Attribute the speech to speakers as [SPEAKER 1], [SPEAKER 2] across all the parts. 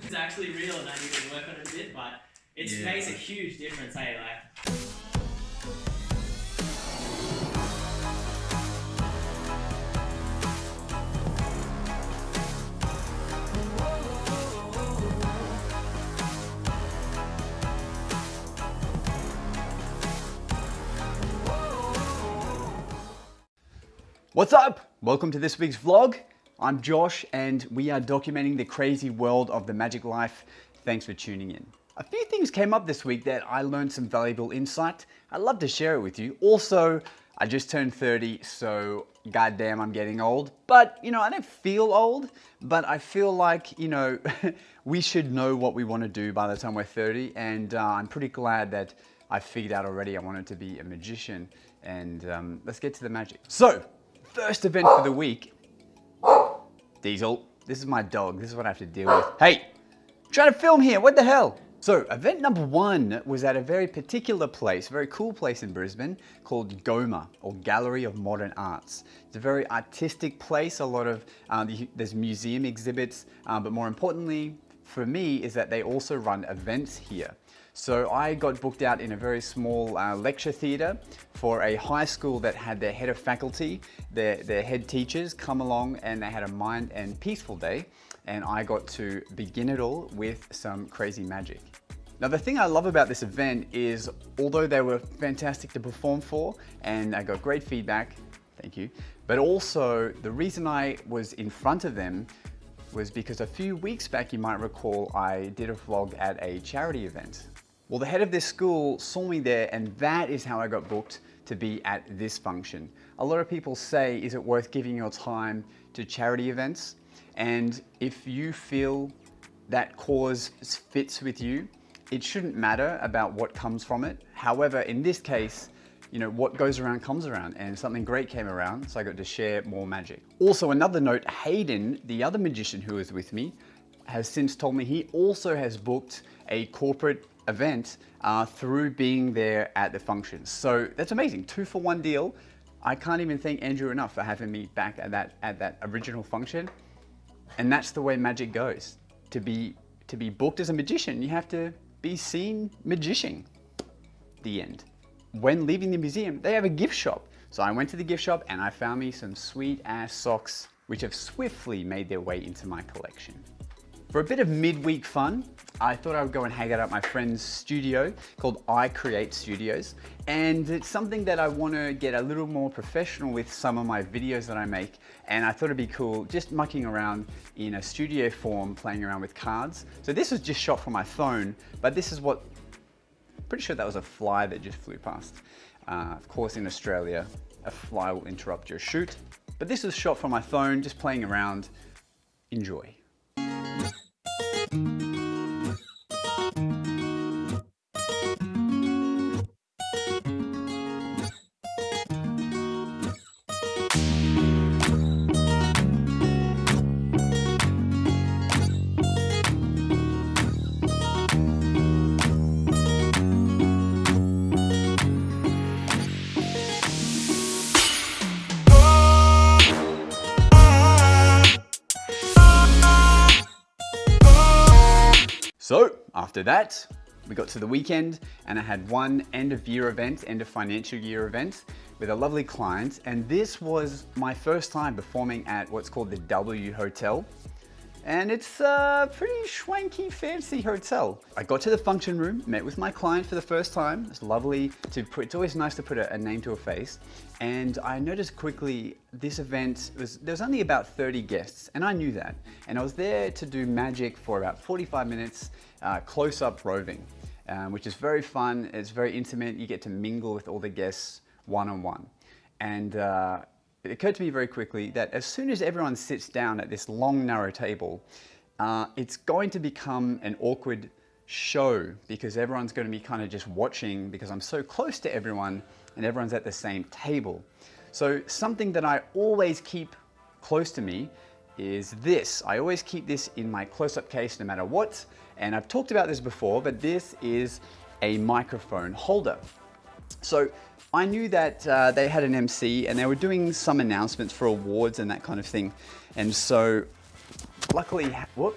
[SPEAKER 1] It's actually real and I need to work on it a bit, but it makes a huge difference, hey, like.
[SPEAKER 2] What's up? Welcome to this week's vlog. I'm Josh and we are documenting the crazy world of the magic life. Thanks for tuning in. A few things came up this week that I learned some valuable insight. I'd love to share it with you. Also, I just turned 30, so goddamn, I'm getting old. But, you know, I don't feel old, but I feel like, you know, we should know what we want to do by the time we're 30. And I'm pretty glad that I figured out already I wanted to be a magician. And let's get to the magic. So, first event for the week. Diesel, this is my dog. This is what I have to deal with. Hey, I'm trying to film here. What the hell? So event number one was at a very particular place, very cool place in Brisbane called GOMA, or Gallery of Modern Arts. It's a very artistic place. A lot of, there's museum exhibits, but more importantly for me is that they also run events here. So I got booked out in a very small lecture theatre for a high school that had their head of faculty, their head teachers come along, and they had a mind and peaceful day. And I got to begin it all with some crazy magic. Now the thing I love about this event is, although they were fantastic to perform for and I got great feedback, thank you, but also the reason I was in front of them was because a few weeks back, you might recall, I did a vlog at a charity event. Well, the head of this school saw me there, and that is how I got booked to be at this function. A lot of people say, is it worth giving your time to charity events? And if you feel that cause fits with you, it shouldn't matter about what comes from it. However, in this case, you know, what goes around comes around, and something great came around, so I got to share more magic. Also, another note, Hayden, the other magician who was with me, has since told me he also has booked a corporate event through being there at the functions. So that's amazing, 2-for-1 deal. I can't even thank Andrew enough for having me back at that original function. And that's the way magic goes. To be booked as a magician, you have to be seen magician. The end. When leaving the museum, they have a gift shop. So I went to the gift shop and I found me some sweet ass socks, which have swiftly made their way into my collection. For a bit of midweek fun, I thought I would go and hang out at my friend's studio called I Create Studios. And it's something that I want to get a little more professional with some of my videos that I make. And I thought it'd be cool just mucking around in a studio form, playing around with cards. So this was just shot from my phone, but this is what, pretty sure that was a fly that just flew past. Of course, in Australia, a fly will interrupt your shoot. But this was shot from my phone, just playing around. Enjoy. So after that, we got to the weekend and I had one end of year event, end of financial year event with a lovely client. And this was my first time performing at what's called the W Hotel. And it's a pretty schwanky, fancy hotel. I got to the function room, met with my client for the first time. It's lovely to put, it's always nice to put a name to a face. And I noticed quickly this event, there was only about 30 guests, and I knew that. And I was there to do magic for about 45 minutes, close-up roving, which is very fun. It's very intimate. You get to mingle with all the guests one-on-one. And it occurred to me very quickly that as soon as everyone sits down at this long, narrow table, it's going to become an awkward show because everyone's going to be kind of just watching because I'm so close to everyone and everyone's at the same table. So something that I always keep close to me is this. I always keep this in my close-up case no matter what. And I've talked about this before, but this is a microphone holder. So I knew that they had an MC and they were doing some announcements for awards and that kind of thing. And so luckily, that would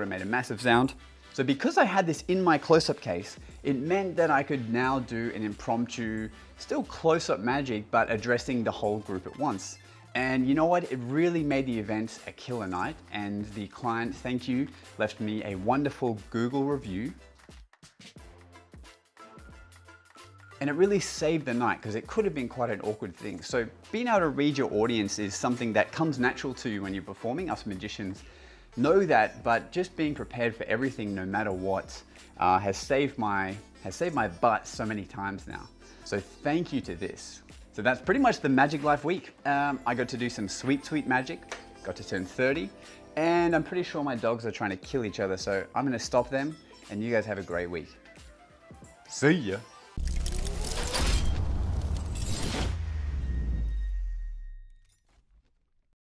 [SPEAKER 2] have made a massive sound. So because I had this in my close-up case, it meant that I could now do an impromptu, still close-up magic, but addressing the whole group at once. And you know what? It really made the event a killer night, and the client, thank you, left me a wonderful Google review. And it really saved the night because it could have been quite an awkward thing. So being able to read your audience is something that comes natural to you when you're performing. Us magicians know that, but just being prepared for everything, no matter what, has saved my butt so many times now. So thank you to this. So that's pretty much the Magic Life week. I got to do some sweet magic, got to turn 30, and I'm pretty sure my dogs are trying to kill each other, so I'm gonna stop them, and you guys have a great week. See ya.